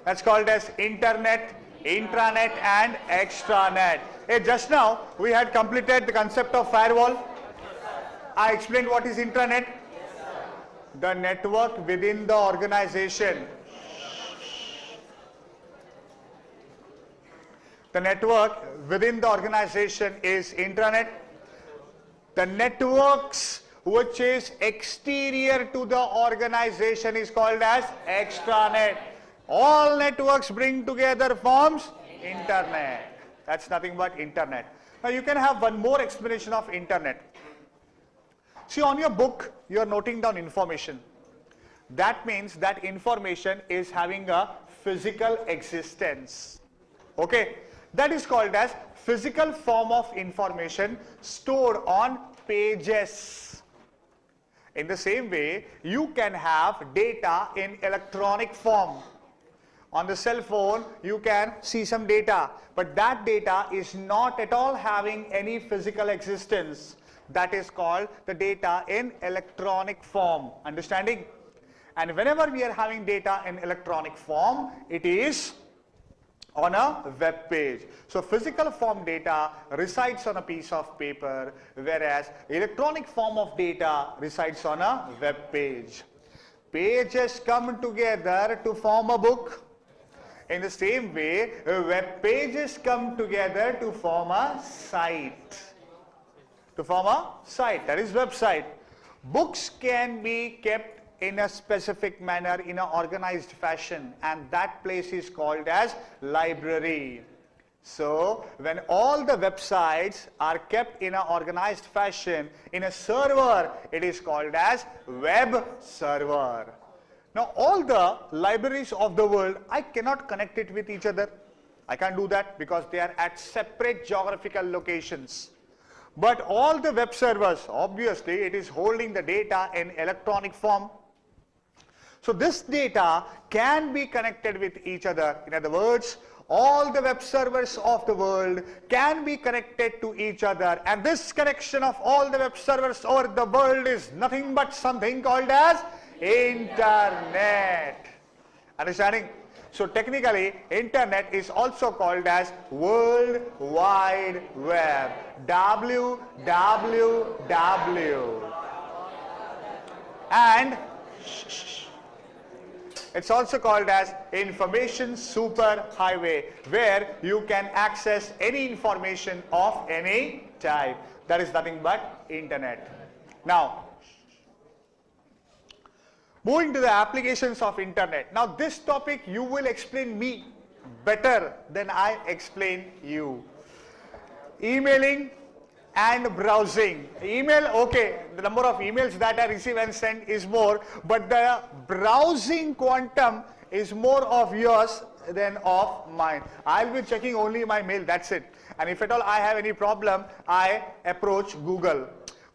That's called as internet, intranet and extranet. Hey, just now we had completed the concept of firewall. I explained what is intranet. The network within the organization. The network within the organization is intranet. The networks which is exterior to the organization is called as extranet. All networks bring together forms internet. That's nothing but internet. Now you can have one more explanation of internet. See, on your book you are noting down information. That means that information is having a physical existence. Okay, that is called as physical form of information stored on pages. In the same way, you can have data in electronic form. On the cell phone, you can see some data, but that data is not at all having any physical existence. That is called the data in electronic form. Understanding? And whenever we are having data in electronic form, it is on a web page. So physical form data resides on a piece of paper, whereas electronic form of data resides on a web page. Pages come together to form a book. In the same way, web pages come together to form a site. To form a site, that is website. Books can be kept in a specific manner, in an organized fashion, and that place is called as library. So when all the websites are kept in an organized fashion in a server, it is called as web server. Now all the libraries of the world, I cannot connect it with each other. I can't do that because they are at separate geographical locations. But all the web servers, obviously it is holding the data in electronic form. So this data can be connected with each other. In other words, all the web servers of the world can be connected to each other, and this connection of all the web servers over the world is nothing but something called as internet. Understanding? So technically, internet is also called as World Wide Web. WWW. And it's also called as Information Superhighway, where you can access any information of any type. That is nothing but internet. Now, moving to the applications of internet. Now this topic you will explain me better than I explain you. Emailing and browsing. Email, okay, the number of emails that I receive and send is more, but the browsing quantum is more of yours than of mine. I'll be checking only my mail, that's it. And if at all I have any problem, I approach Google.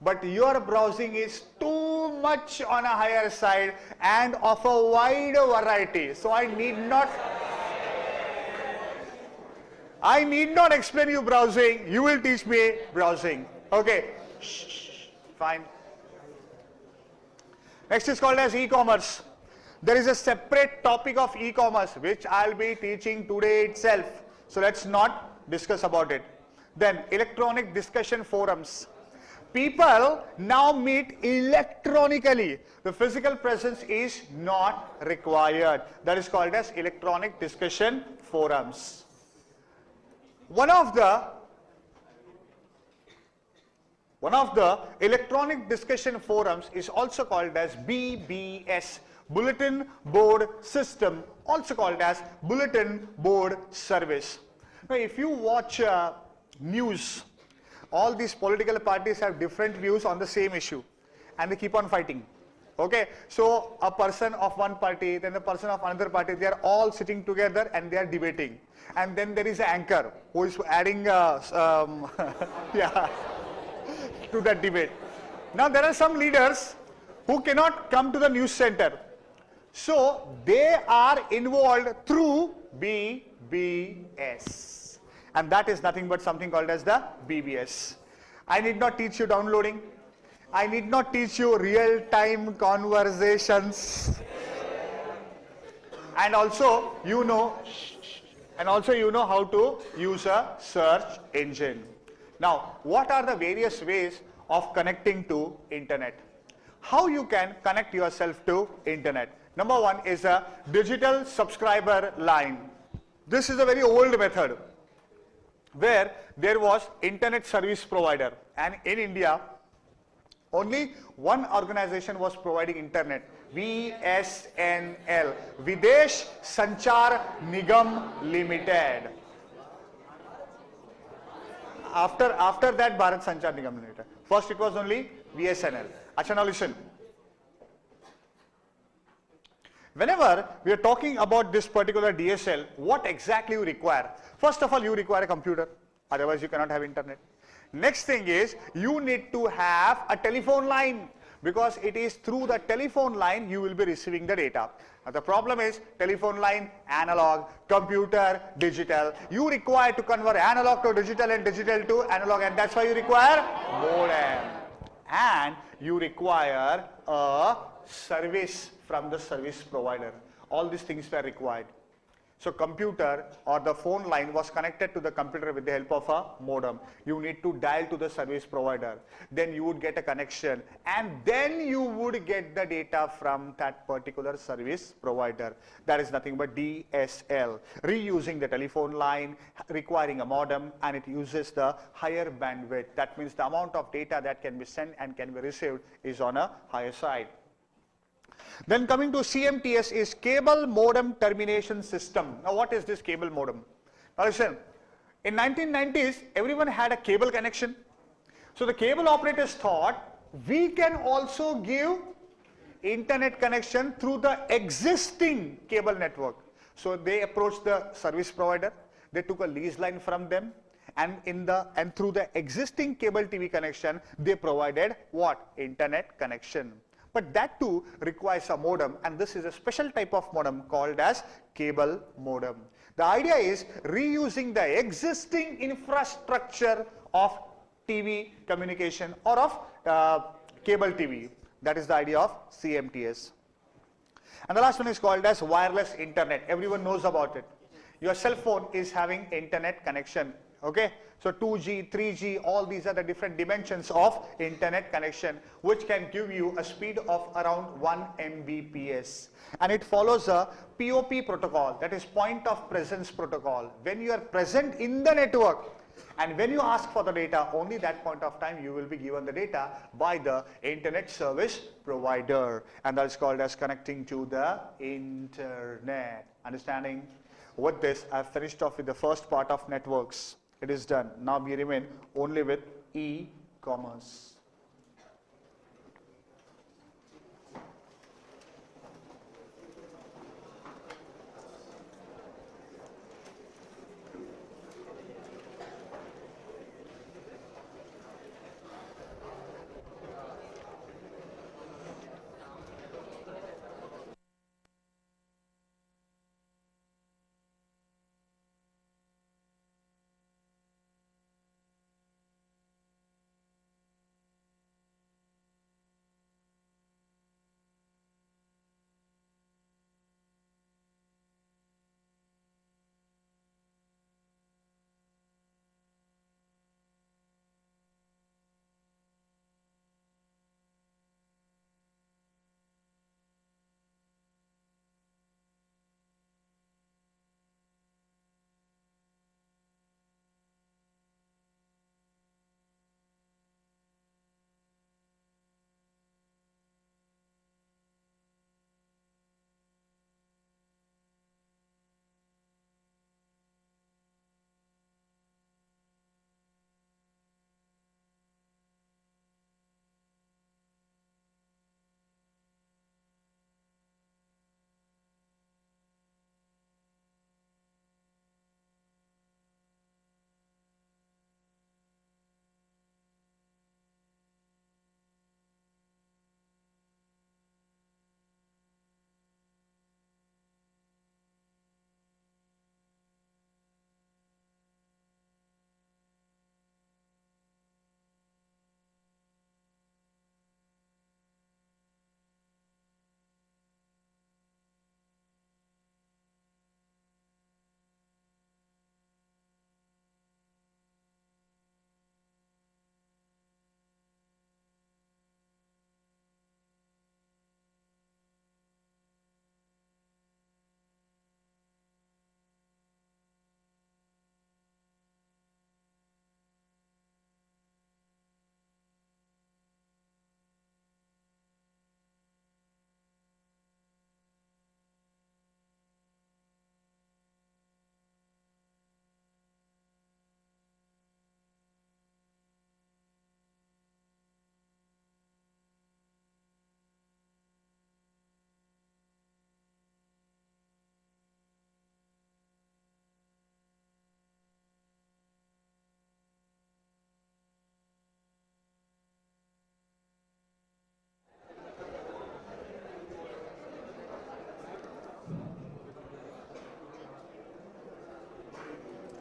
But your browsing is too much on a higher side and of a wide variety. So I need not explain you browsing. You will teach me browsing. Okay. Fine. Next is called as e-commerce. There is a separate topic of e-commerce which I'll be teaching today itself. So let's not discuss about it. Then electronic discussion forums. People now meet electronically. The physical presence is not required. That is called as electronic discussion forums. One of the electronic discussion forums is also called as BBS, Bulletin Board System, also called as Bulletin Board Service. Now if you watch news, all these political parties have different views on the same issue and they keep on fighting. Okay, so a person of one party, then the person of another party, they are all sitting together and they are debating. And then there is an anchor who is adding yeah, to that debate. Now there are some leaders who cannot come to the news center. So they are involved through BBS. And that is nothing but something called as the BBS. I need not teach you downloading. I need not teach you real-time conversations. And also you know how to use a search engine. Now, what are the various ways of connecting to internet? How you can connect yourself to internet? Number one is a digital subscriber line. This is a very old method where there was internet service provider, and in India only one organization was providing internet, VSNL, Videsh Sanchar Nigam Limited. After that, Bharat Sanchar Nigam Limited. First it was only VSNL. Acha, now listen. Whenever we are talking about this particular DSL, what exactly you require? First of all, you require a computer, otherwise you cannot have internet. Next thing is, you need to have a telephone line, because it is through the telephone line you will be receiving the data. Now the problem is, telephone line, analog, computer, digital. You require to convert analog to digital and digital to analog, and that's why you require modem. And you require a service from the service provider. All these things were required. So computer or the phone line was connected to the computer with the help of a modem. You need to dial to the service provider. Then you would get a connection, and then you would get the data from that particular service provider. That is nothing but DSL. Reusing the telephone line, requiring a modem, and it uses the higher bandwidth. That means the amount of data that can be sent and can be received is on a higher side. Then coming to CMTS is Cable Modem Termination System. Now what is this cable modem? Now listen, in 1990s everyone had a cable connection. So the cable operators thought we can also give internet connection through the existing cable network. So they approached the service provider, they took a lease line from them, and through the existing cable TV connection they provided what? Internet connection. But that too requires a modem, and this is a special type of modem called as cable modem. The idea is reusing the existing infrastructure of TV communication or of cable TV. That is the idea of CMTS. And the last one is called as wireless internet. Everyone knows about it. Your cell phone is having internet connection. Okay, so 2G, 3G, all these are the different dimensions of internet connection, which can give you a speed of around 1 Mbps. And it follows a POP protocol, that is point of presence protocol. When you are present in the network and when you ask for the data, only that point of time you will be given the data by the internet service provider. And that is called as connecting to the internet. Understanding? With this, I have finished off with the first part of networks. It is done. Now we remain only with e-commerce.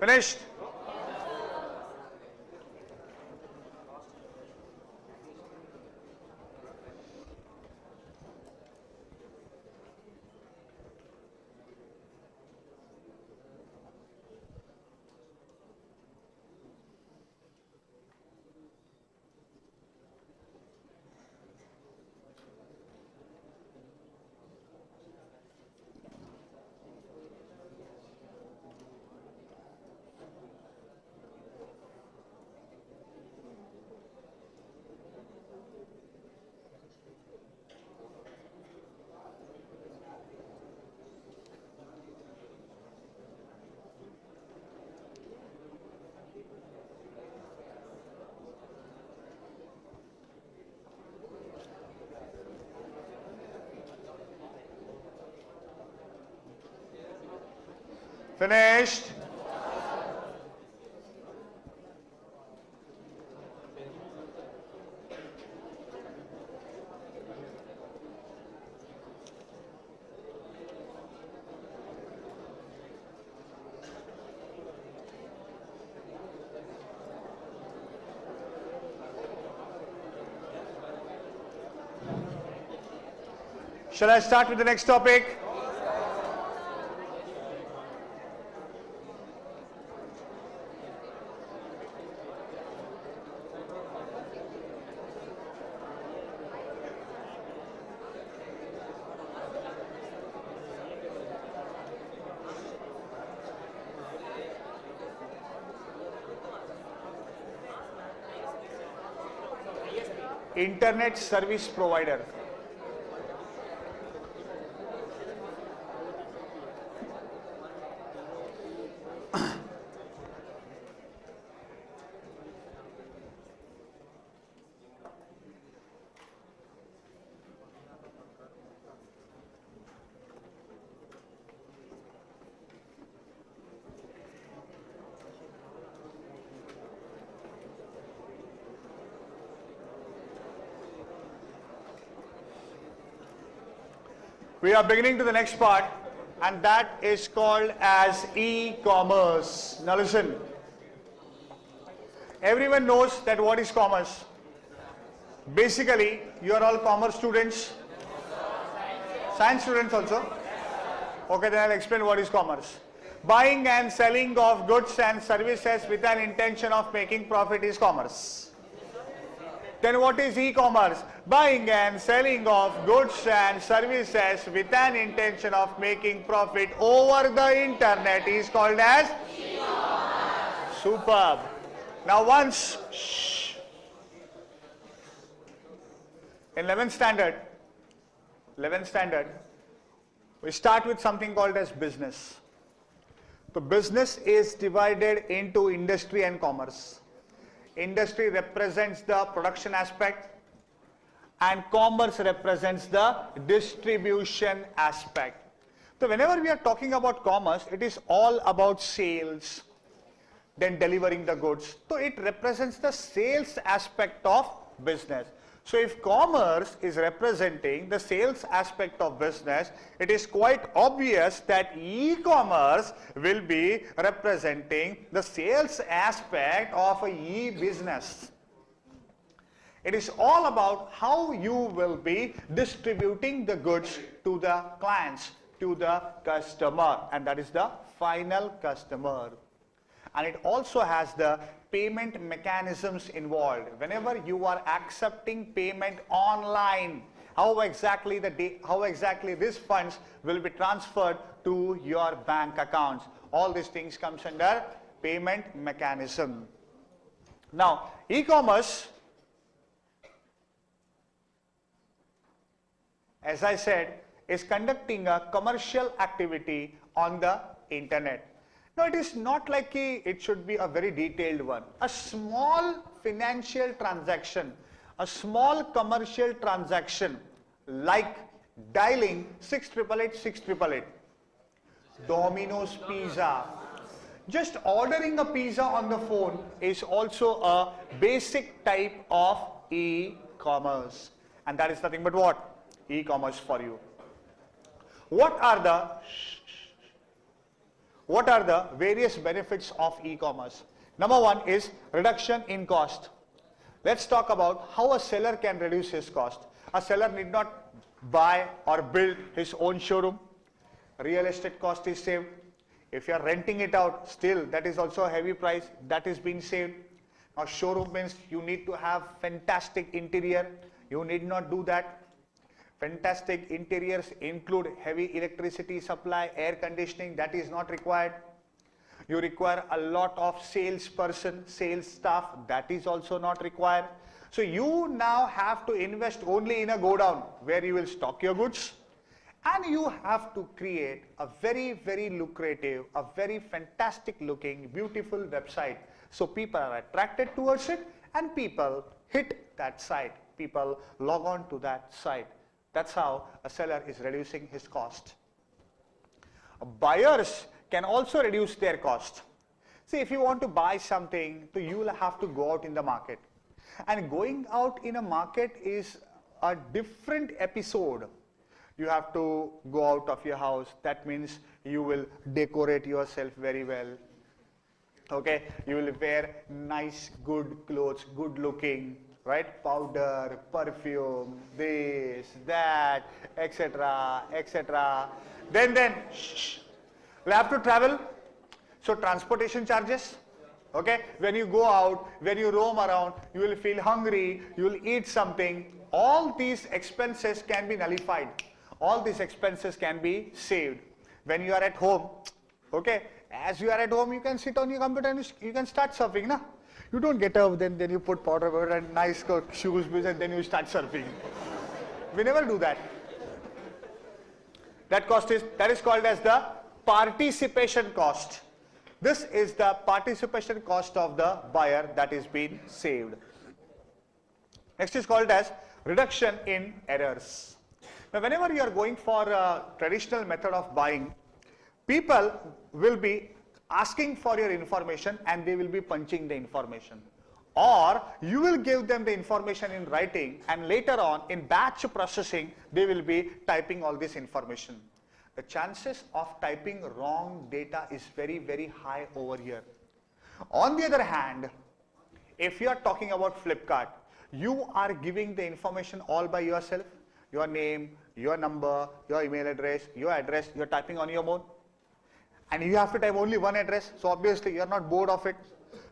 Finished? Finished? Shall I start with the next topic? Internet service provider. We are beginning to the next part, and that is called as e-commerce. Now listen, everyone knows that what is commerce. Basically, you are all commerce students, science students also. Okay, then I'll explain what is commerce. Buying and selling of goods and services with an intention of making profit is commerce. Then what is e-commerce? Buying and selling of goods and services with an intention of making profit over the internet is called as e-commerce. Superb. Now once, in 11th standard, we start with something called as business. So business is divided into industry and commerce. Industry represents the production aspect and commerce represents the distribution aspect. So whenever we are talking about commerce, it is all about sales, then delivering the goods. So it represents the sales aspect of business. So if commerce is representing the sales aspect of business, it is quite obvious that e-commerce will be representing the sales aspect of a e-business. It is all about how you will be distributing the goods to the clients, to the customer, and that is the final customer. And it also has the payment mechanisms involved. Whenever you are accepting payment online, how exactly these funds will be transferred to your bank accounts. All these things comes under payment mechanism. Now, e-commerce, as I said, is conducting a commercial activity on the internet. Now, it is not like it should be a very detailed one. A small financial transaction, a small commercial transaction like dialing 6888 6888, Domino's Pizza. Just ordering a pizza on the phone is also a basic type of e-commerce. And that is nothing but what? E-commerce for you. What are what are the various benefits of e-commerce? Number one is reduction in cost. Let's talk about how a seller can reduce his cost. A seller need not buy or build his own showroom. Real estate cost is saved. If you are renting it out, still that is also a heavy price, that is being saved. Now showroom means you need to have fantastic interior. You need not do that. Fantastic interiors include heavy electricity supply, air conditioning, that is not required. You require a lot of salesperson, sales staff, that is also not required. So you now have to invest only in a godown where you will stock your goods, and you have to create a very, very lucrative, a very fantastic looking, beautiful website. So people are attracted towards it and people hit that site. People log on to that site. That's how a seller is reducing his cost. Buyers can also reduce their cost. See, if you want to buy something, so you will have to go out in the market. And going out in a market is a different episode. You have to go out of your house. That means you will decorate yourself very well. Okay, you will wear nice, good clothes, good looking, right? Powder, perfume, this, that, etc., etc. Then, you have to travel. So transportation charges. Okay, when you go out, when you roam around, you will feel hungry, you will eat something. All these expenses can be nullified. All these expenses can be saved. When you are at home, okay, as you are at home, you can sit on your computer and you can start surfing, na? You don't get up, then you put powder and nice shoes, and then you start surfing. We never do that. That is called as the participation cost. This is the participation cost of the buyer that is being saved. Next is called as reduction in errors. Now, whenever you are going for a traditional method of buying, people will be asking for your information and they will be punching the information. Or you will give them the information in writing and later on in batch processing, they will be typing all this information. The chances of typing wrong data is very, very high over here. On the other hand, if you are talking about Flipkart, you are giving the information all by yourself, your name, your number, your email address, you are typing on your own. And you have to type only one address, so obviously you are not bored of it.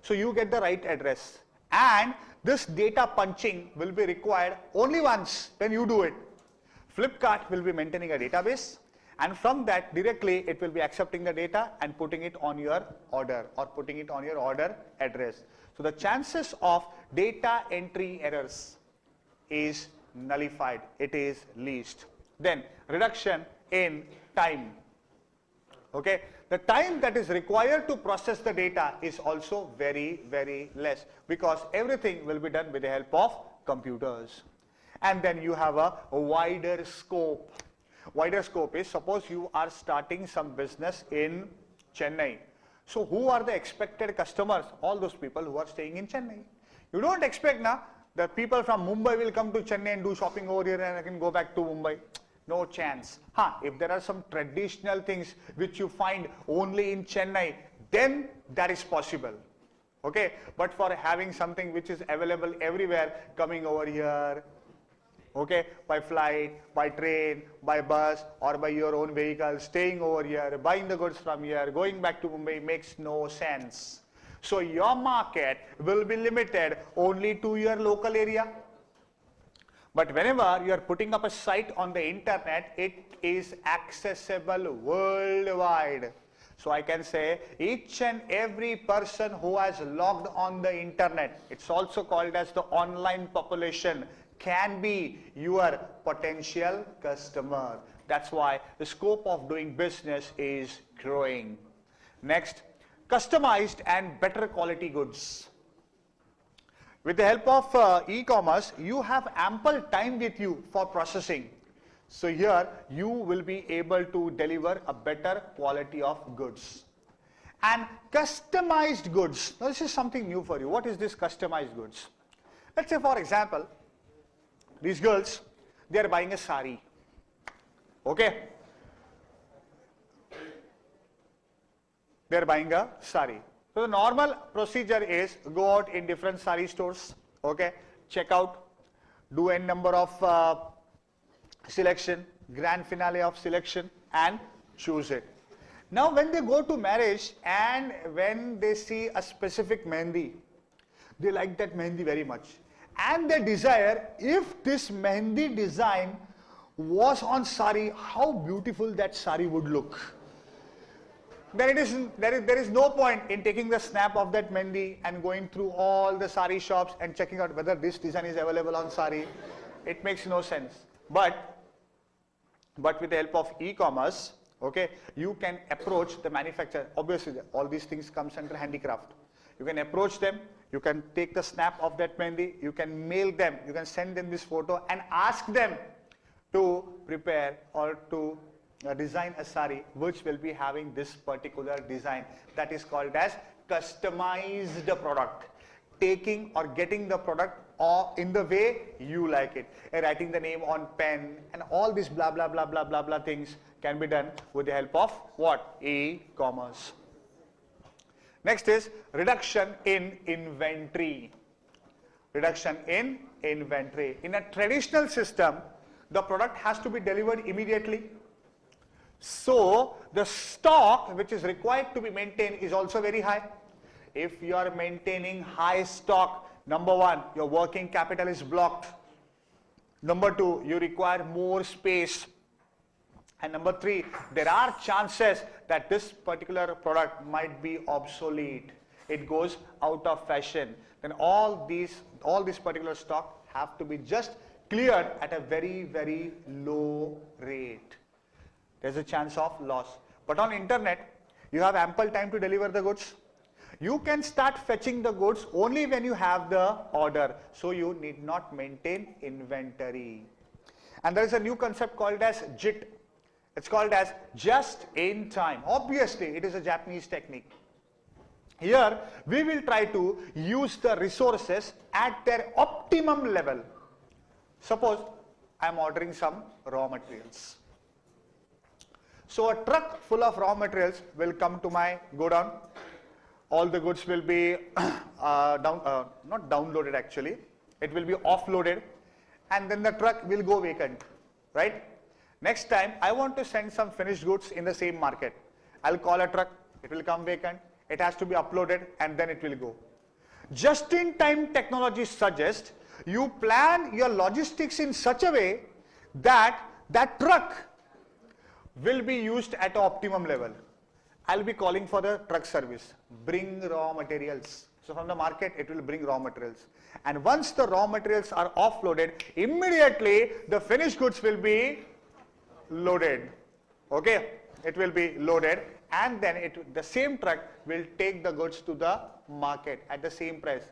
So you get the right address. And this data punching will be required only once when you do it. Flipkart will be maintaining a database, and from that directly it will be accepting the data and putting it on your order or putting it on your order address. So the chances of data entry errors is nullified, it is least. Then reduction in time. Okay, the time that is required to process the data is also very, very less because everything will be done with the help of computers. And then you have a wider scope. Wider scope is, suppose you are starting some business in Chennai. So who are the expected customers? All those people who are staying in Chennai. You don't expect now that people from Mumbai will come to Chennai and do shopping over here and I can go back to Mumbai. No chance. If there are some traditional things which you find only in Chennai, then that is possible. Okay, but for having something which is available everywhere, coming over here, okay, by flight, by train, by bus, or by your own vehicle, staying over here, buying the goods from here, going back to Mumbai makes no sense. So your market will be limited only to your local area. But whenever you are putting up a site on the internet, it is accessible worldwide. So I can say each and every person who has logged on the internet, it's also called as the online population, can be your potential customer. That's why the scope of doing business is growing. Next, customized and better quality goods. With the help of e-commerce, you have ample time with you for processing. So here you will be able to deliver a better quality of goods. And customized goods. Now this is something new for you. What is this customized goods? Let's say for example, these girls, they are buying a sari. Okay. they're buying a sari. So the normal procedure is go out in different sari stores, okay, check out, do n number of selection, grand finale of selection, and choose it. Now when they go to marriage and when they see a specific mehendi, they like that mehendi very much, and they desire, if this mehendi design was on sari, how beautiful that sari would look. Then there is no point in taking the snap of that mehendi and going through all the sari shops and checking out whether this design is available on sari. It makes no sense. But with the help of e-commerce, okay, you can approach the manufacturer. Obviously, all these things comes under handicraft. You can approach them, you can take the snap of that mehendi, you can mail them, you can send them this photo and ask them to prepare or to design a sari which will be having this particular design. That is called as customized product. Taking or getting the product or in the way you like it. Writing the name on pen and all these blah blah blah blah blah blah things can be done with the help of what? E-commerce. Next is reduction in inventory. Reduction in inventory. In a traditional system, the product has to be delivered immediately. So the stock which is required to be maintained is also very high. If you are maintaining high stock, number one, your working capital is blocked. Number two, you require more space. And number three, there are chances that this particular product might be obsolete. It goes out of fashion. Then all these particular stock have to be just cleared at a very, very low rate. There's a chance of loss. But on internet, you have ample time to deliver the goods. You can start fetching the goods only when you have the order. So you need not maintain inventory. And there is a new concept called as JIT. It's called as just in time. Obviously, it is a Japanese technique. Here, we will try to use the resources at their optimum level. Suppose I am ordering some raw materials. So a truck full of raw materials will come to my godown. All the goods will be not downloaded actually. It will be offloaded and then the truck will go vacant, right? Next time I want to send some finished goods in the same market. I'll call a truck, it will come vacant, it has to be uploaded and then it will go. Just-in-time technology suggests you plan your logistics in such a way that that truck will be used at optimum level. I'll be calling for the truck service, bring raw materials. So from the market, it will bring raw materials. And once the raw materials are offloaded, immediately the finished goods will be loaded. Okay, it will be loaded and then the same truck will take the goods to the market at the same price.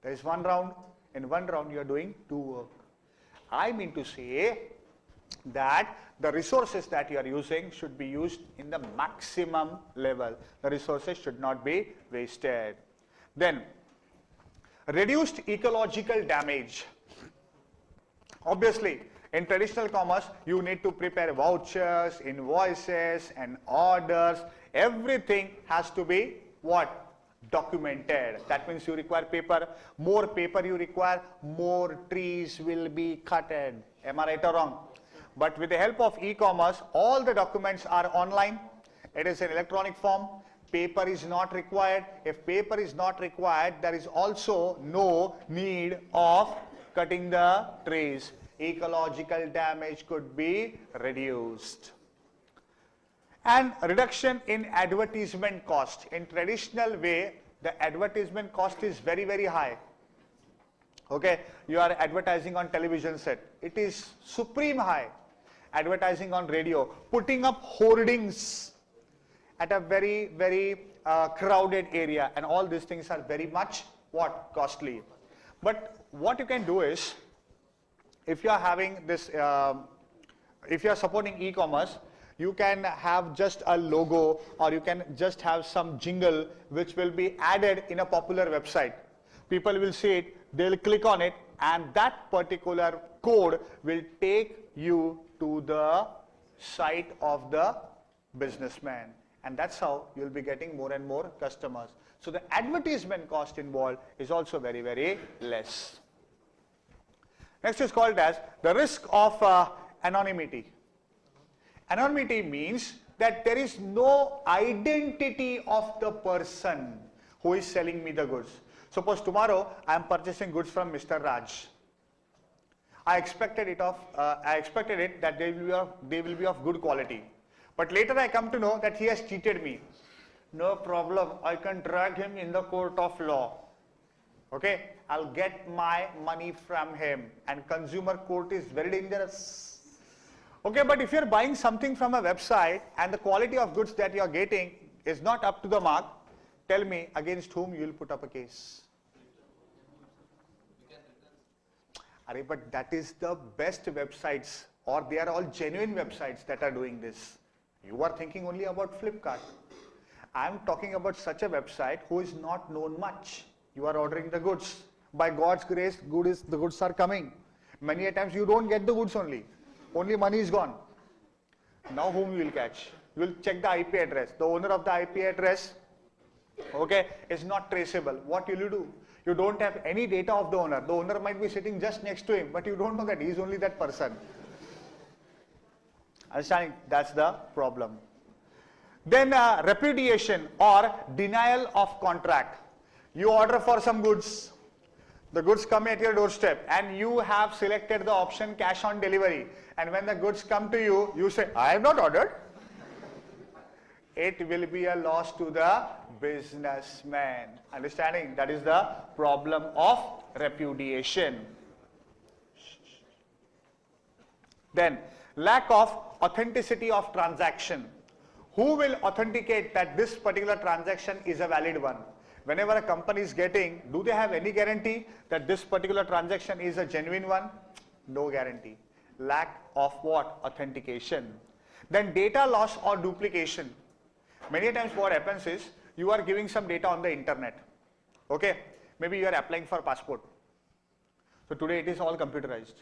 There is one round. In one round, you are doing two work. I mean to say that the resources that you are using should be used in the maximum level. The resources should not be wasted. Then, reduced ecological damage. Obviously, in traditional commerce, you need to prepare vouchers, invoices, and orders. Everything has to be what? Documented. That means you require paper. More paper you require, more trees will be cutted. Am I right or wrong? But with the help of e-commerce, all the documents are online. It is in electronic form. Paper is not required. If paper is not required, there is also no need of cutting the trees. Ecological damage could be reduced. And reduction in advertisement cost. In traditional way, the advertisement cost is very, very high. Okay, you are advertising on television set. It is supreme high. Advertising on radio, putting up hoardings at a very, very crowded area, and all these things are very much what? Costly. But what you can do is, if you are having this, if you are supporting e-commerce, you can have just a logo or you can just have some jingle which will be added in a popular website. People will see it, they'll click on it, and that particular code will take you to the site of the businessman. And that's how you'll be getting more and more customers. So the advertisement cost involved is also very, very less. Next is called as the risk of anonymity. Anonymity means that there is no identity of the person who is selling me the goods. Suppose tomorrow I am purchasing goods from Mr. Raj. I expected it that they will be of good quality. But later I come to know that he has cheated me. No problem, I can drag him in the court of law. Okay, I'll get my money from him, and consumer court is very dangerous. Okay, but if you're buying something from a website and the quality of goods that you're getting is not up to the mark, tell me against whom you will put up a case. But that is the best websites, or they are all genuine websites that are doing this. You are thinking only about Flipkart. I am talking about such a website who is not known much. You are ordering the goods. By God's grace, the goods are coming. Many a times you don't get the goods only money is gone. Now whom you will catch? You will check the IP address. The owner of the IP address, okay, is not traceable. What will you do? You don't have any data of the owner. The owner might be sitting just next to him, but you don't know that he is only that person. Understanding? That's the problem. Then repudiation or denial of contract. You order for some goods. The goods come at your doorstep and you have selected the option cash on delivery. And when the goods come to you, you say, I have not ordered. It will be a loss to the businessman. Understanding? That is the problem of repudiation. Then, lack of authenticity of transaction. Who will authenticate that this particular transaction is a valid one? Whenever a company is getting, do they have any guarantee that this particular transaction is a genuine one? No guarantee. Lack of what? Authentication. Then data loss or duplication. Many times what happens is, you are giving some data on the internet. Okay, maybe you are applying for passport. So today it is all computerized.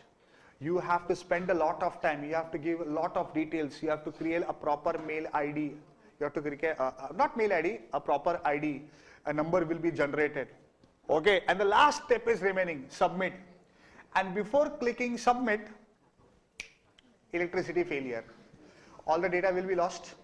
You have to spend a lot of time, you have to give a lot of details, you have to create a proper mail ID. You have to create, not mail ID, a proper ID. A number will be generated. Okay, and the last step is remaining, submit. And before clicking submit, electricity failure. All the data will be lost.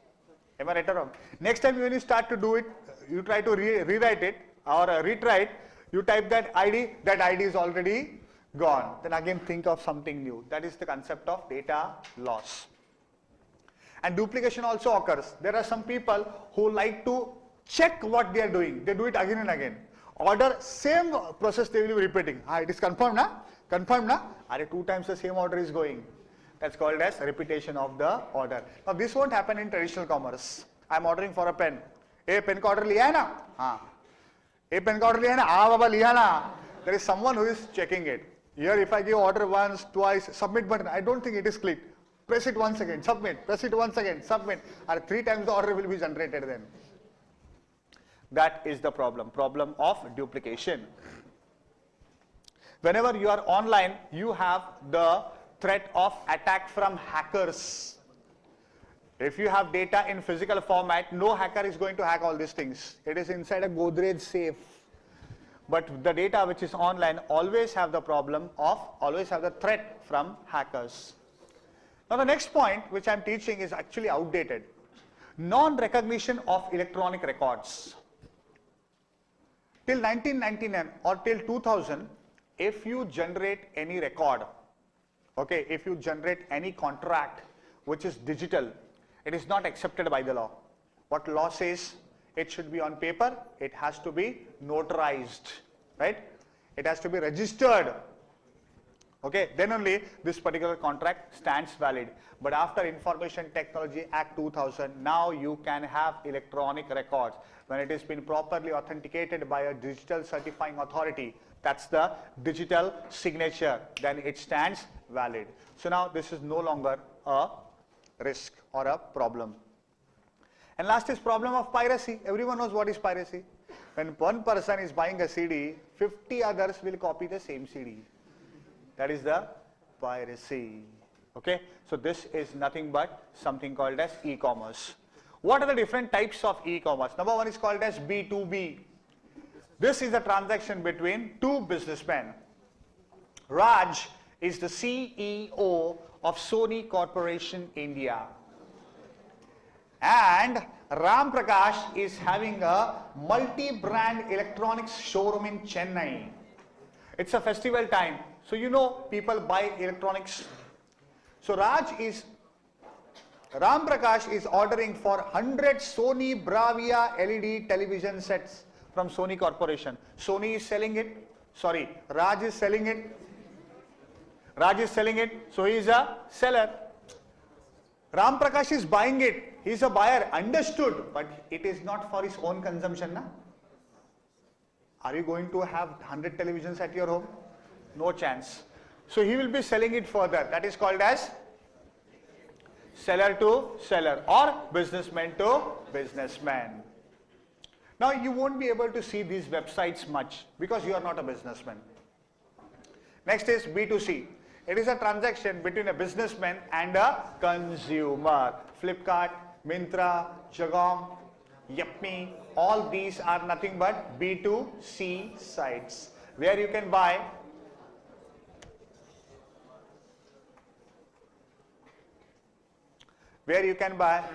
Am I right or wrong? Next time when you start to do it, you try to rewrite it or retry it, you type that ID is already gone. Then again think of something new. That is the concept of data loss. And duplication also occurs. There are some people who like to check what they are doing. They do it again and again. Order, same process they will be repeating. It is confirmed, na? Confirmed, na? 2 times the same order is going. That's called as repetition of the order. Now this won't happen in traditional commerce. I'm ordering for a pen. Hey, pen ka order liya hai na? Haan. Hey, pen ka order liya hai na? Haan, baba liya na. There is someone who is checking it. Here if I give order once, twice, submit button, I don't think it is clicked. Press it once again, submit. Press it once again, submit. 3 times the order will be generated then. That is the problem of duplication. Whenever you are online, you have the threat of attack from hackers. If you have data in physical format, no hacker is going to hack all these things. It is inside a Godrej safe. But the data which is online always have the threat from hackers. Now the next point which I am teaching is actually outdated. Non-recognition of electronic records. Till 1999 or till 2000, if you generate any record, okay, if you generate any contract which is digital, it is not accepted by the law. What law says? It should be on paper, it has to be notarized, right? It has to be registered. Okay, then only this particular contract stands valid. But after Information Technology Act 2000, now you can have electronic records. When it has been properly authenticated by a digital certifying authority, that's the digital signature, then it stands valid. So now this is no longer a risk or a problem. And last is problem of piracy. Everyone knows what is piracy. When one person is buying a CD, 50 others will copy the same CD. That is the piracy. Okay, so this is nothing but something called as e-commerce. What are the different types of e-commerce? Number one is called as B2B. This is a transaction between two businessmen. Raj is the CEO of Sony Corporation India. And Ram Prakash is having a multi-brand electronics showroom in Chennai. It's a festival time, so you know people buy electronics. So Ram Prakash is ordering for 100 Sony Bravia LED television sets from Sony Corporation. Sony is selling it. Sorry, Raj is selling it. Raj is selling it, so he is a seller. Ram Prakash is buying it. He is a buyer, understood, but it is not for his own consumption. Na? Are you going to have 100 televisions at your home? No chance. So he will be selling it further. That is called as seller to seller or businessman to businessman. Now you won't be able to see these websites much because you are not a businessman. Next is B2C. It is a transaction between a businessman and a consumer. Flipkart, Myntra, Jagong, Yepme, all these are nothing but B2C sites where you can buy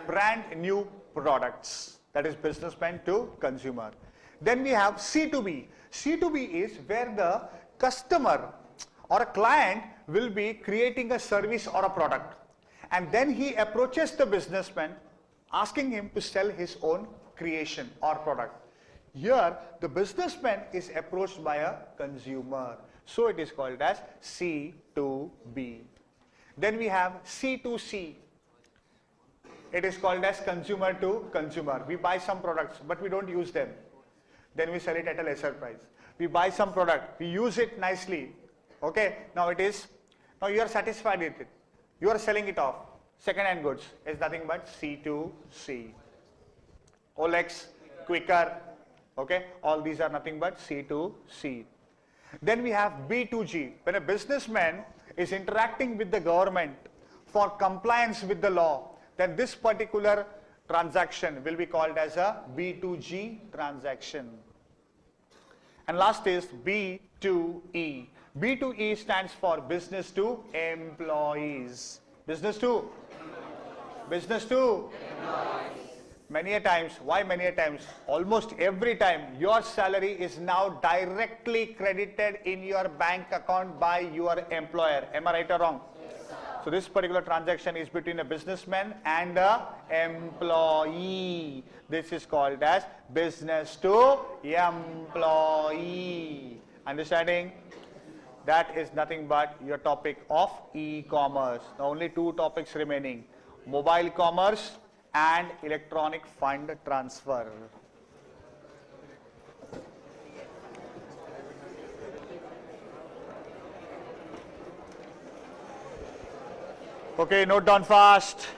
brand new products. That is businessman to consumer. Then we have C2B. C2B is where the customer or a client will be creating a service or a product, and then he approaches the businessman asking him to sell his own creation or product. Here the businessman is approached by a consumer, so it is called as C2B. Then we have C2C. It is called as consumer to consumer. We buy some products but we don't use them, then we sell it at a lesser price. We buy some product, we use it nicely, okay, now you are satisfied with it, you are selling it off. Second hand goods is nothing but C2C. OLX, Quicker, okay, all these are nothing but C2C. Then we have B2G, when a businessman is interacting with the government for compliance with the law, then this particular transaction will be called as a B2G transaction. And last is B2E. B2E stands for business to employees. Business to employees. Many a times, why many a times? Almost every time your salary is now directly credited in your bank account by your employer. Am I right or wrong? So this particular transaction is between a businessman and a employee. This is called as business to employee. Understanding? That is nothing but your topic of e-commerce. Now only two topics remaining: mobile commerce and electronic fund transfer. Okay, note down fast.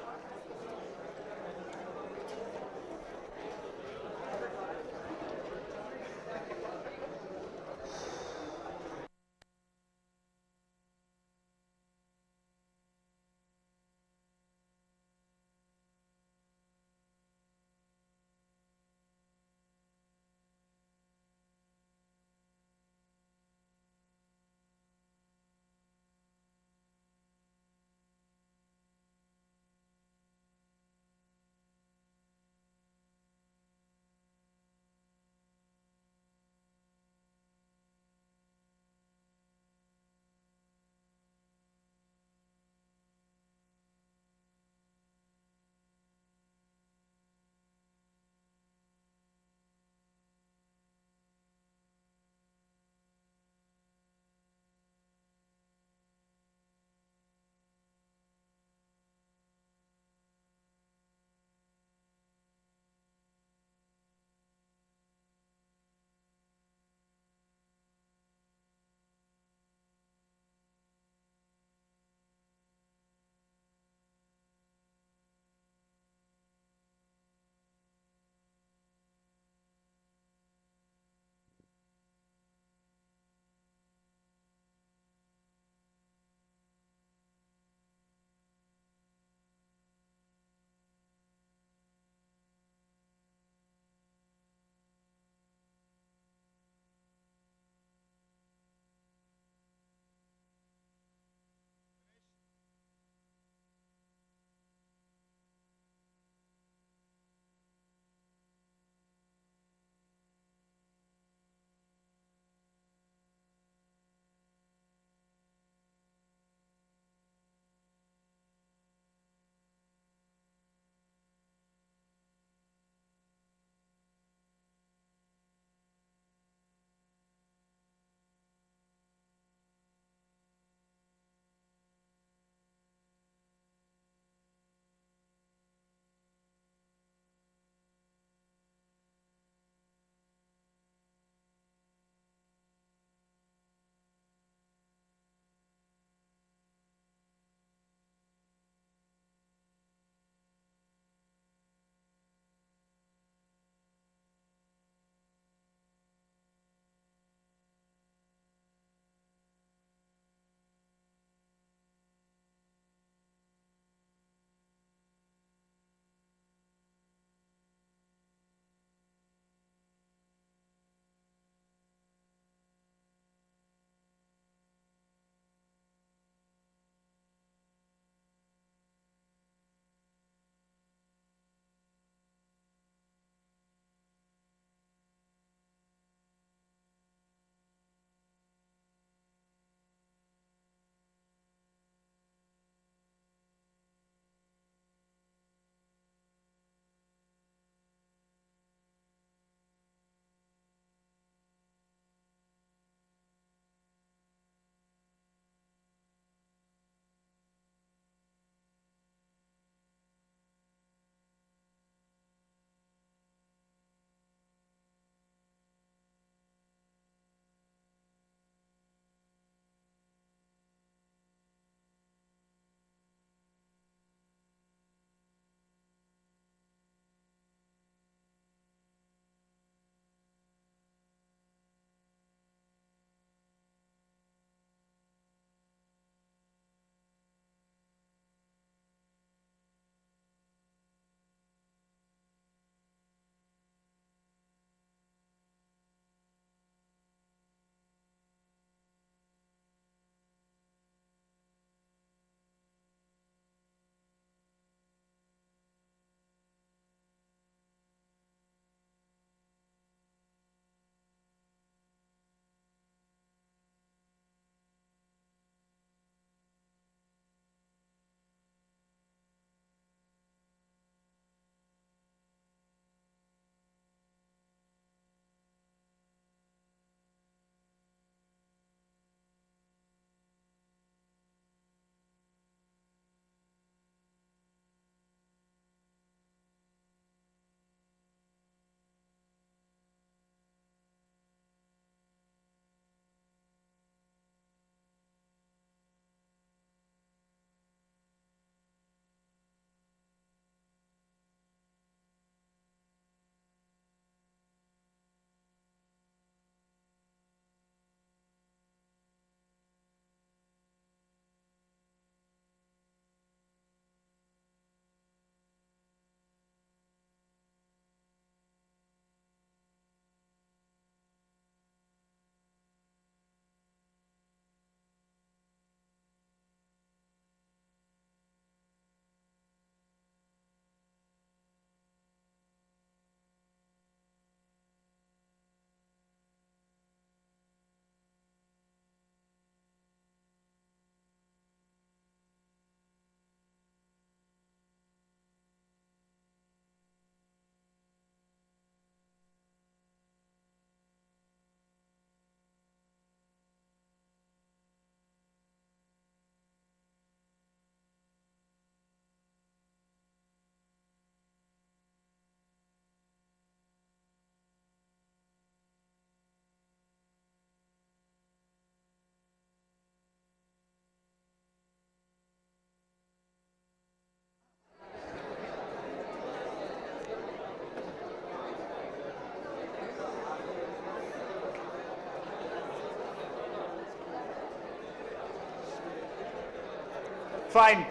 Fine.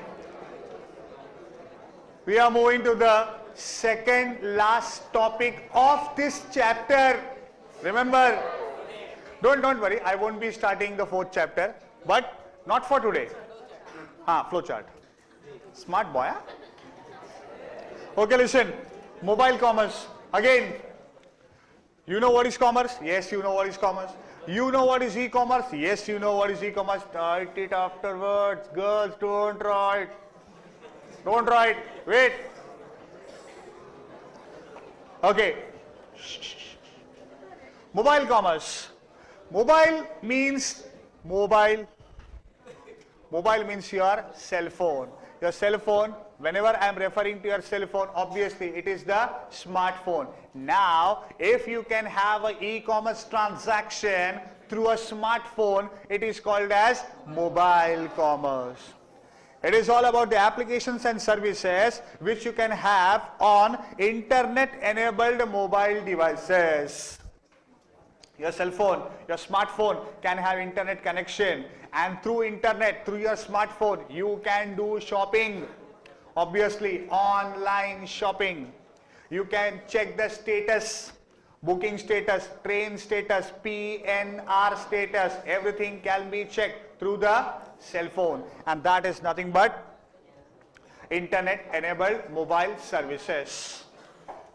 We are moving to the second last topic of this chapter. Remember, don't worry, I won't be starting the fourth chapter, but not for today. Flowchart. Smart boy, huh? Okay, listen. Mobile commerce. Again, you know what is commerce? Yes, you know what is commerce. You know what is e-commerce? Yes, you know what is e-commerce. Write it afterwards. Girls, don't write. Don't write. Wait. Okay. Mobile commerce. Mobile means mobile. Mobile means your cell phone. Your cell phone, whenever I am referring to your cell phone, obviously it is the smartphone. Now, if you can have an e-commerce transaction through a smartphone, it is called as mobile commerce. It is all about the applications and services which you can have on internet-enabled mobile devices. Your cell phone, your smartphone can have internet connection, and through internet, through your smartphone, you can do shopping. Obviously, online shopping. You can check the status, booking status, train status, PNR status. Everything can be checked through the cell phone, and that is nothing but internet-enabled mobile services.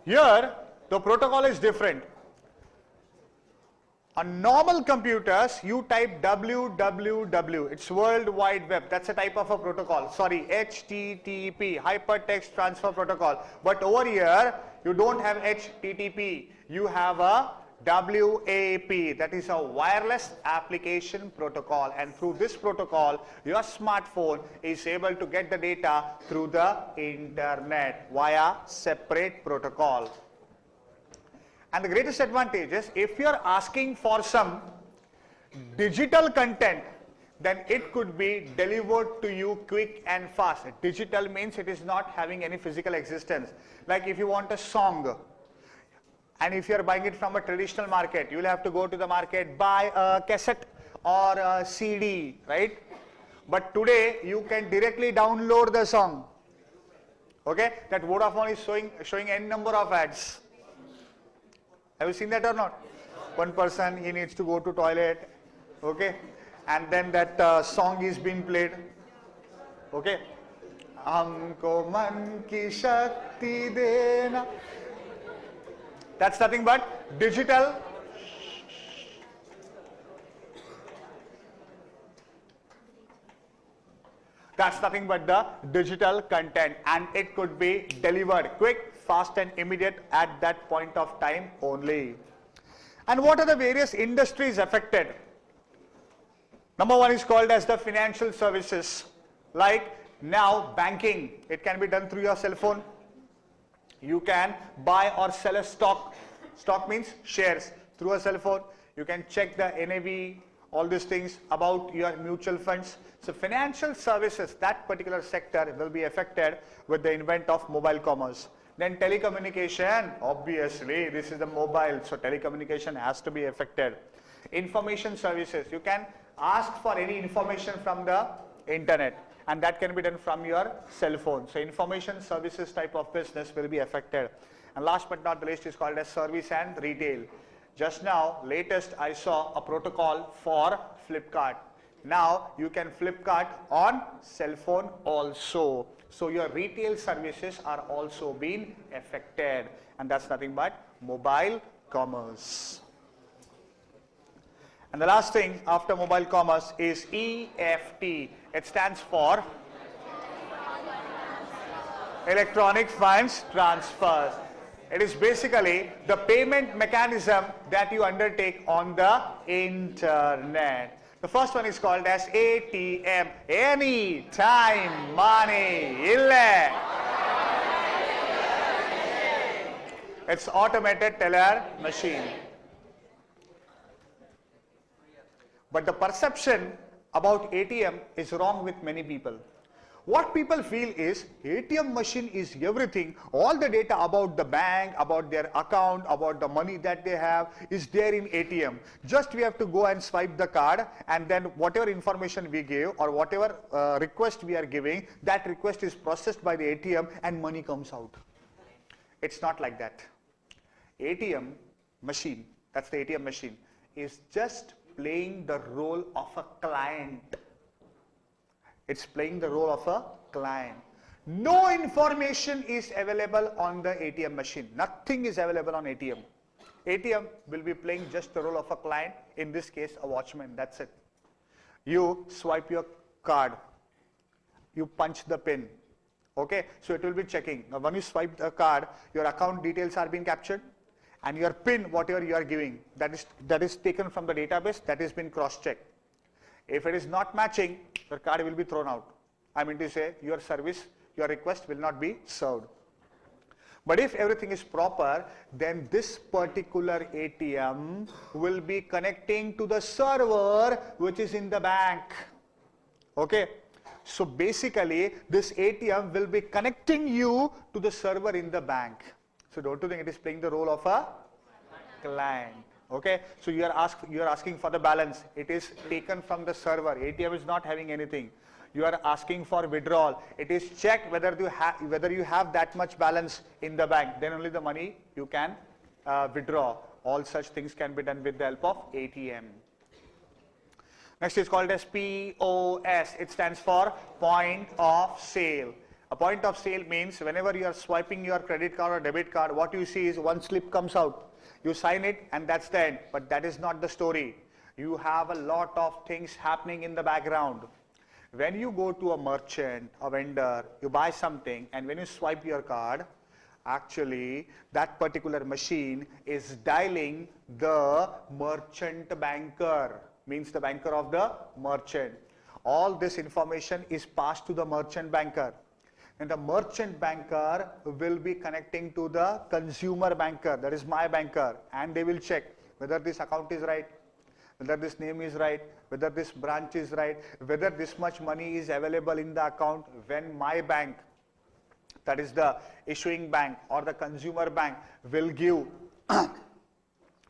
Here, the protocol is different. On normal computers, you type www, it's World Wide Web, that's a type of a protocol. Sorry, HTTP, Hypertext Transfer Protocol. But over here, you don't have HTTP, you have a WAP, that is a Wireless Application Protocol. And through this protocol, your smartphone is able to get the data through the internet via separate protocol. And the greatest advantage is, if you are asking for some digital content, then it could be delivered to you quick and fast. Digital means it is not having any physical existence. Like if you want a song, and if you are buying it from a traditional market, you will have to go to the market, buy a cassette or a CD, right? But today, you can directly download the song. Okay? That Vodafone is showing n number of ads. Have you seen that or not? One person, he needs to go to toilet, okay, and then that song is being played, okay. Humko man ki shakti dena. That's nothing but digital. That's nothing but the digital content, and it could be delivered quick, fast and immediate at that point of time only. And what are the various industries affected? Number one is called as the financial services. Like now banking, it can be done through your cell phone. You can buy or sell a stock. Stock means shares through a cell phone. You can check the NAV, all these things about your mutual funds. So financial services, that particular sector will be affected with the advent of mobile commerce. Then telecommunication, obviously this is the mobile, so telecommunication has to be affected. Information services, you can ask for any information from the internet, and that can be done from your cell phone. So information services type of business will be affected. And last but not the least is called as service and retail. Just now, latest I saw a protocol for Flipkart. Now you can Flipkart on cell phone also. So your retail services are also being affected, and that's nothing but mobile commerce. And the last thing after mobile commerce is EFT. It stands for Electronic Funds Transfers. It is basically the payment mechanism that you undertake on the internet. The first one is called as ATM, Anytime Money. Ille. It's automated teller machine. But the perception about ATM is wrong with many people. What people feel is ATM machine is everything. All the data about the bank, about their account, about the money that they have is there in ATM. Just we have to go and swipe the card, and then whatever information we give or whatever request we are giving, that request is processed by the ATM and money comes out. It's not like that. ATM machine, that's the ATM machine, is just playing the role of a client. It's playing the role of a client. No information is available on the ATM machine. Nothing is available on ATM. ATM will be playing just the role of a client, in this case a watchman, that's it. You swipe your card, you punch the pin, okay? So it will be checking. Now when you swipe the card, your account details are being captured, and your pin, whatever you are giving, that is taken from the database, that has been cross-checked. If it is not matching, your card will be thrown out. I mean to say, your service, your request will not be served. But if everything is proper, then this particular ATM will be connecting to the server which is in the bank. Okay? So basically, this ATM will be connecting you to the server in the bank. So don't you think it is playing the role of a client? Okay, so you are asking for the balance. It is taken from the server. ATM is not having anything. You are asking for withdrawal. It is checked whether you have that much balance in the bank. Then only the money you can withdraw. All such things can be done with the help of ATM. Next is called as POS. It stands for point of sale. A point of sale means whenever you are swiping your credit card or debit card, what you see is one slip comes out. You sign it and that's the end. But that is not the story. You have a lot of things happening in the background. When you go to a merchant, a vendor, you buy something, and when you swipe your card, actually that particular machine is dialing the merchant banker, means the banker of the merchant. All this information is passed to the merchant banker. And the merchant banker will be connecting to the consumer banker, that is my banker, and they will check whether this account is right, whether this name is right, whether this branch is right, whether this much money is available in the account when my bank, that is the issuing bank or the consumer bank, will give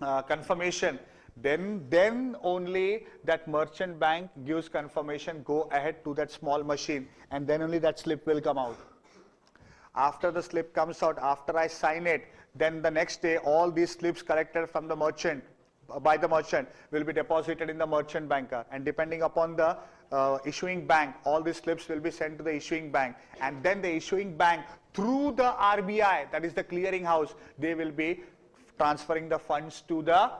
confirmation. Then only that merchant bank gives confirmation, go ahead to that small machine, and then only that slip will come out. After the slip comes out, after I sign it, then the next day all these slips collected from the merchant, by the merchant, will be deposited in the merchant banker, and depending upon the issuing bank, all these slips will be sent to the issuing bank, and then the issuing bank through the RBI, that is the clearing house, they will be transferring the funds to the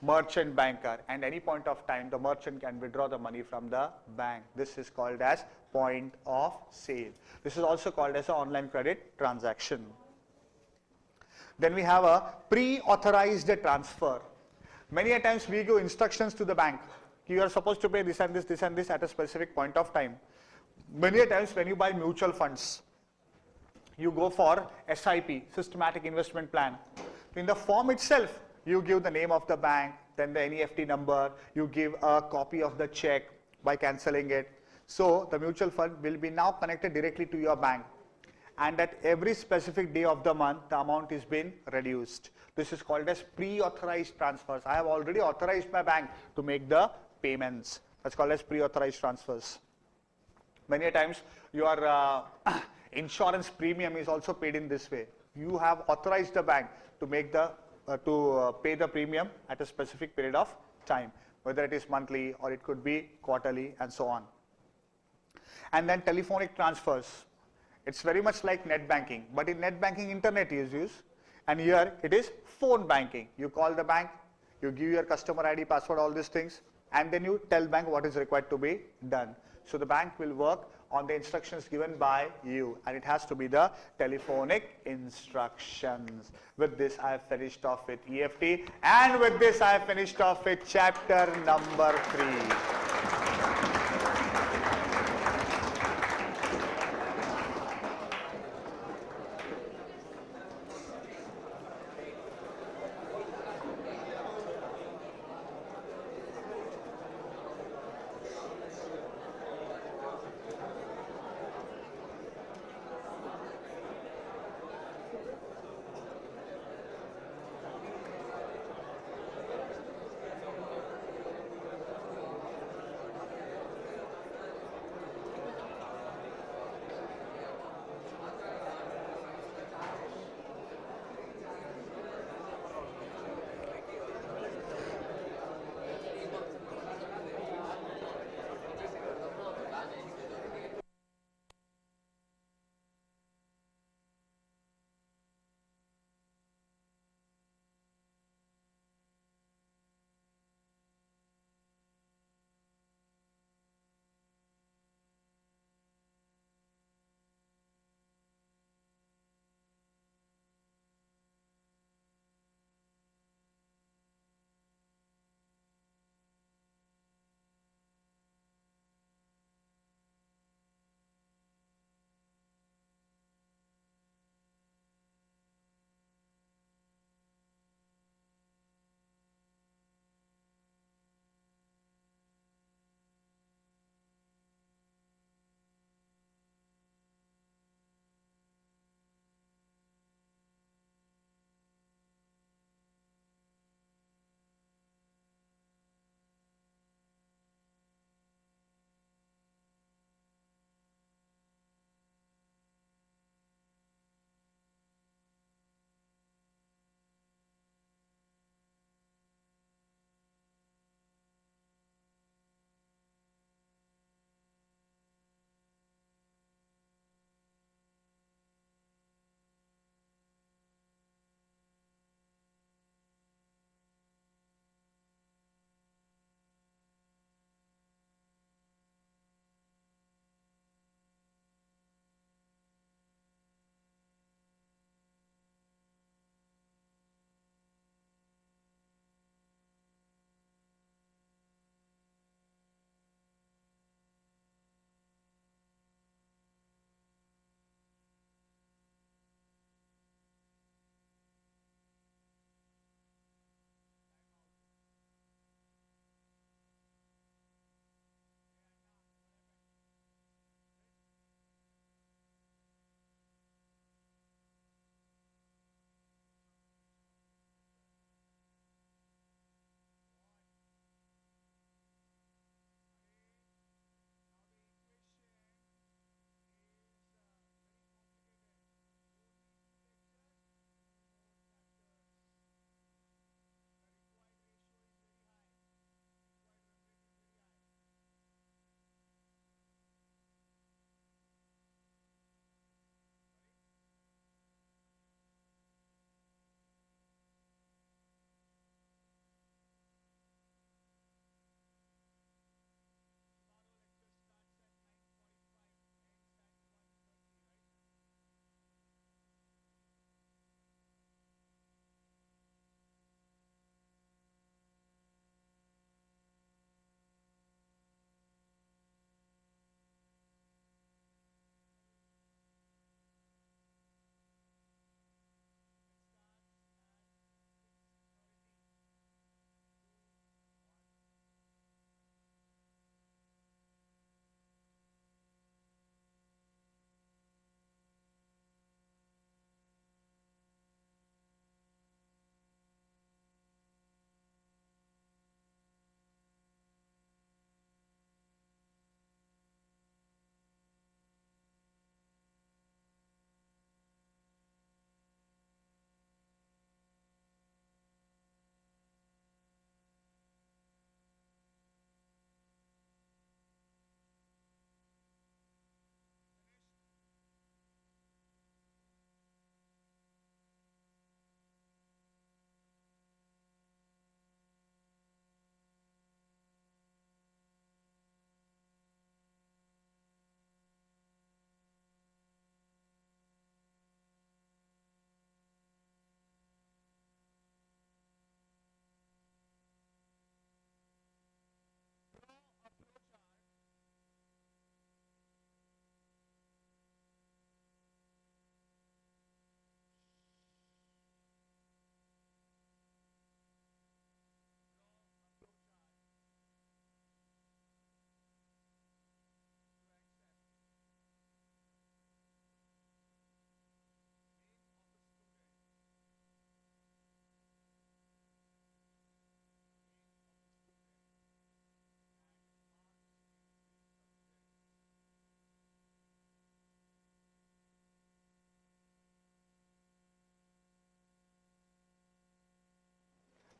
merchant banker, and any point of time the merchant can withdraw the money from the bank. This is called as point of sale. This is also called as an online credit transaction. Then we have a pre-authorized transfer. Many a times we give instructions to the bank. You are supposed to pay this and this at a specific point of time. Many a times when you buy mutual funds, you go for SIP, systematic investment plan. In the form itself, you give the name of the bank, then the NEFT number, you give a copy of the check by cancelling it. So the mutual fund will be now connected directly to your bank. And at every specific day of the month, the amount is being reduced. This is called as pre-authorized transfers. I have already authorized my bank to make the payments. That's called as pre-authorized transfers. Many a times your insurance premium is also paid in this way. You have authorized the bank to make the pay the premium at a specific period of time, whether it is monthly or it could be quarterly and so on. And then telephonic transfers. It's very much like net banking, but in net banking internet is used, and here it is phone banking. You call the bank, you give your customer ID, password, all these things, and then you tell bank what is required to be done. So the bank will work on the instructions given by you, and it has to be the telephonic instructions. With this I have finished off with EFT, and with this I have finished off with chapter number 3.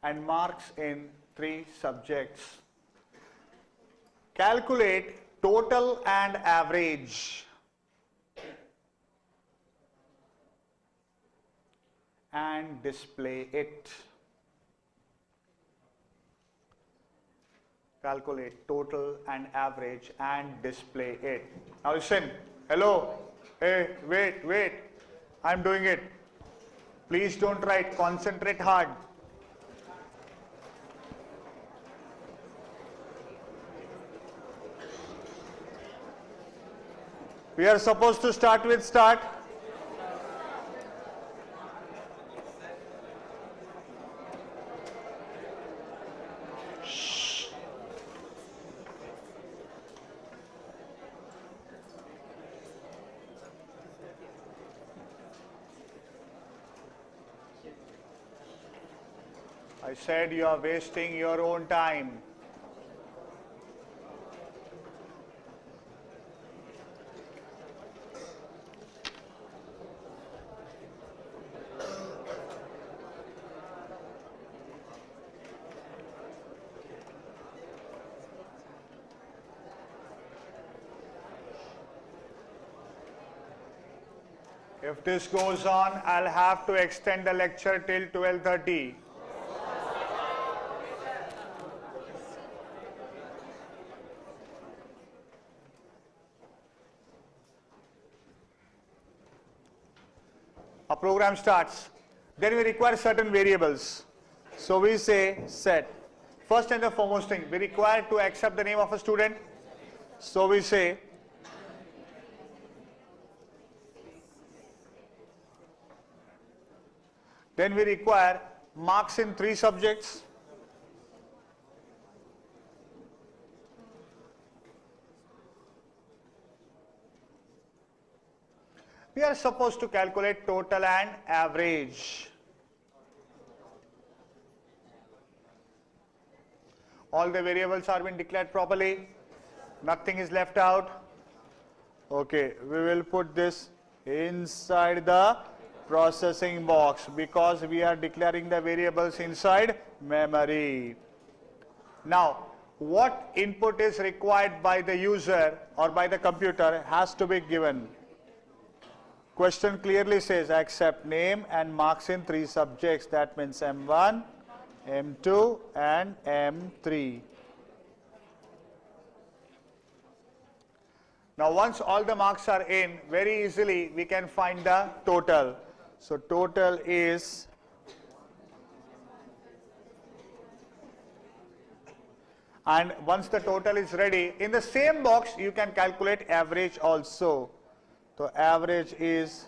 and marks in 3 subjects. Calculate total and average and display it. Calculate total and average and display it. Now listen, hello, hey, wait, I'm doing it. Please don't write, concentrate hard. We are supposed to start with start. Shh. I said you are wasting your own time. If this goes on, I'll have to extend the lecture till 12:30. A program starts. Then we require certain variables. So we say set. First and the foremost thing, we require to accept the name of a student. So we say then we require marks in 3 subjects. We are supposed to calculate total and average. All the variables are been declared properly. Nothing is left out. Okay, we will put this inside the processing box because we are declaring the variables inside memory. Now, what input is required by the user or by the computer has to be given. Question clearly says accept name and marks in 3 subjects. That means M1, M2 and M3. Now once all the marks are in, very easily we can find the total. So total is and once the total is ready, in the same box you can calculate average also. So average is,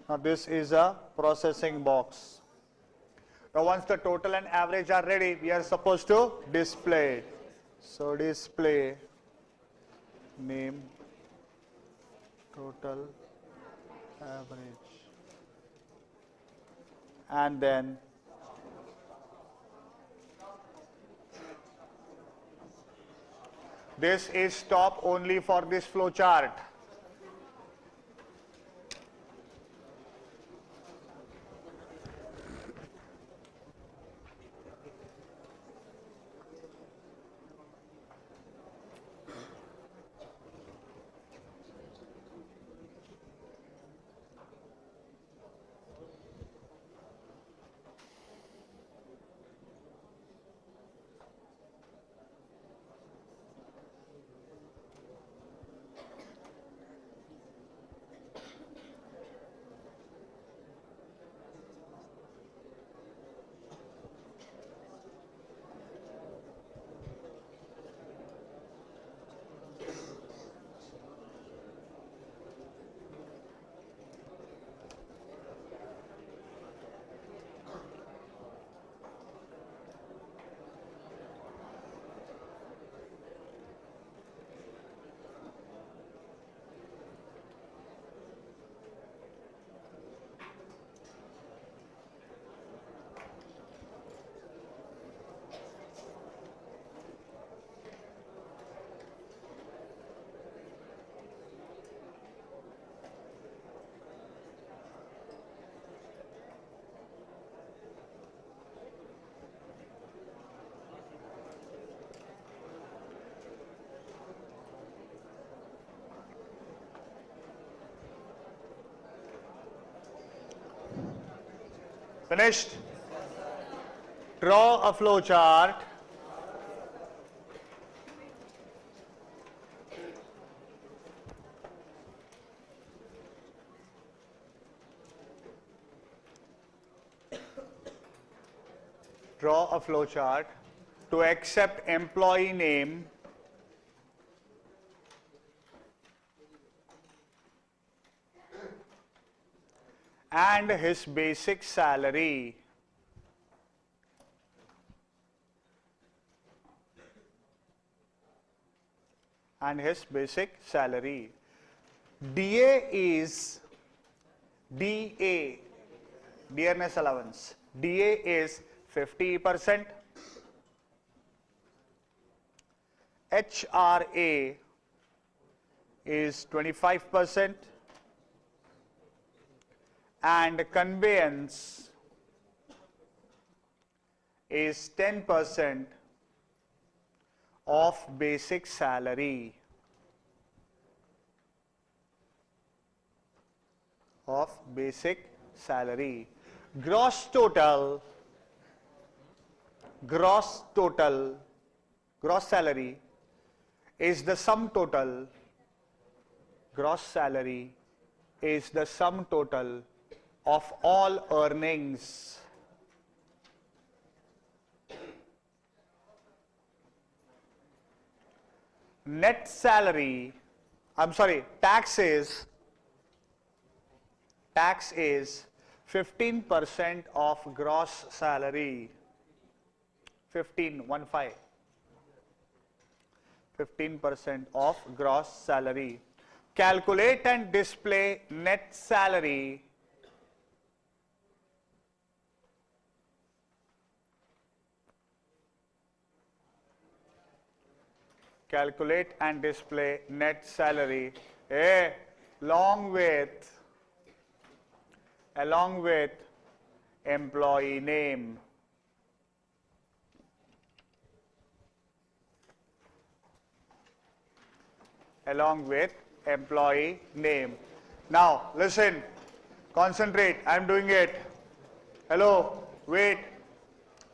now this is a processing box. Now once the total and average are ready, we are supposed to display it. So display name, total, average, and then this is stop only for this flow chart. Finished? Draw a flow chart. Draw a flow chart to accept employee name and his basic salary. And his basic salary. DA is DA, dearness allowance. DA is 50%. HRA is 25%. And conveyance is 10% of basic salary. Gross salary is the sum total. Gross salary is the sum total of all earnings. Net salary, tax is 15% of gross salary. 15% of gross salary. Calculate and display net salary along with employee name. Now listen, concentrate, I'm doing it. Hello, wait,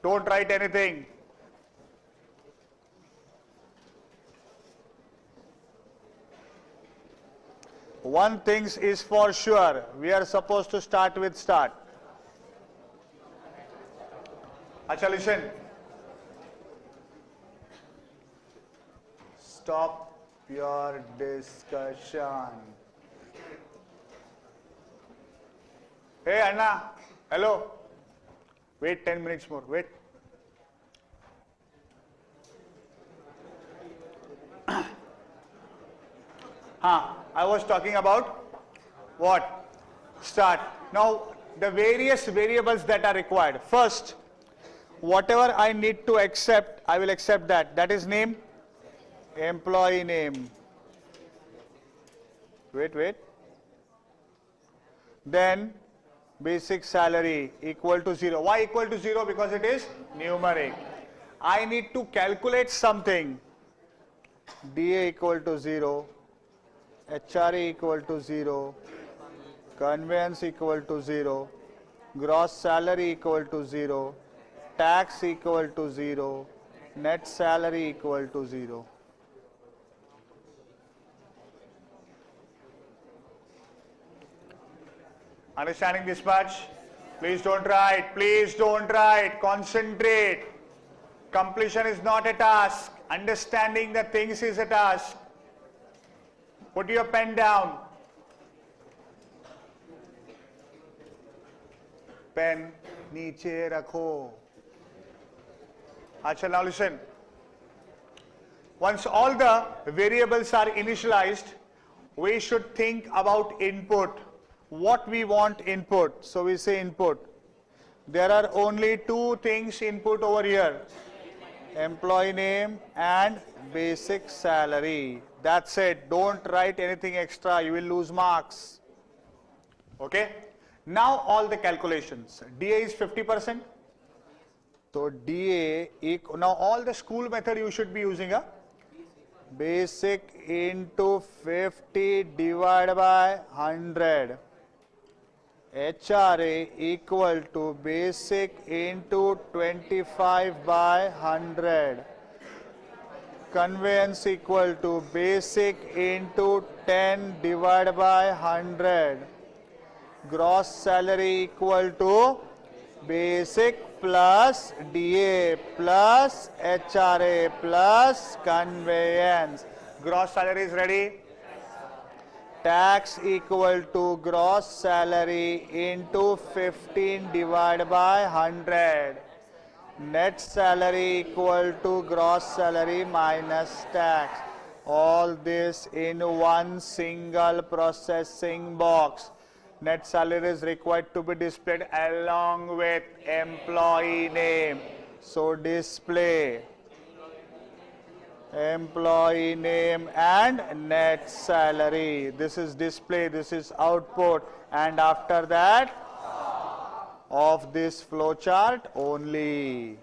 don't write anything. One thing is for sure, we are supposed to start with start. Acha, listen. Stop your discussion. Hey Anna, hello. Wait 10 minutes more, wait. I was talking about what? Start. Now, the various variables that are required. First, whatever I need to accept, I will accept that. That is name, employee name. Wait. Then, basic salary equal to 0. Why equal to 0? Because it is numeric. I need to calculate something. DA equal to 0. HRA equal to 0, conveyance equal to 0, gross salary equal to 0, tax equal to 0, net salary equal to 0. Understanding this much? Please don't write, concentrate. Completion is not a task, understanding the things is a task. Put your pen down. Pen niche rakho. Acha, now listen. Once all the variables are initialized, we should think about input. What we want input. So we say input. There are only two things input over here. Employee name and basic salary. That's it. Don't write anything extra. You will lose marks. Okay. Now all the calculations. DA is 50%. So DA, now all the school method you should be using a basic into 50 divided by 100. HRA equal to basic into 25 by 100. Conveyance equal to basic into 10 divided by 100. Gross salary equal to basic plus DA plus HRA plus conveyance. Gross salary is ready. Tax equal to gross salary into 15 divided by 100. Net salary equal to gross salary minus tax. All this in one single processing box. Net salary is required to be displayed along with employee name. So display employee name and net salary. This is display, this is output, and after that of this flow chart only.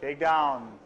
Take down.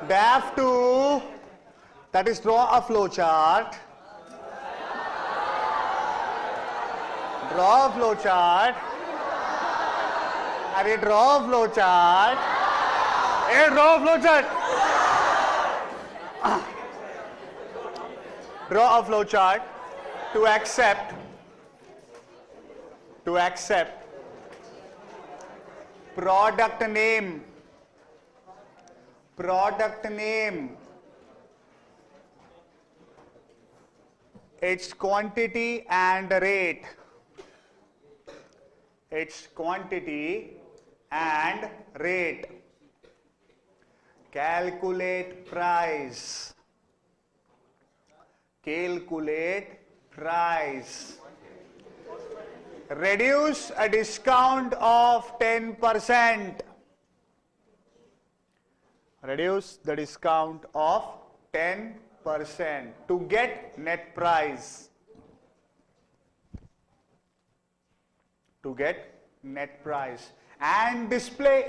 They have to, that is, draw a flow chart. Draw a flow chart. Are you draw a flow chart? Hey, draw a flow chart. Draw a flow chart to accept product name, its quantity and rate, calculate price, reduce a discount of 10%. Reduce the discount of 10% to get net price. And display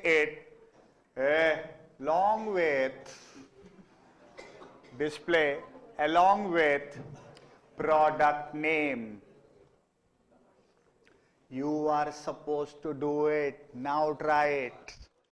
it along with product name. You are supposed to do it. Now try it.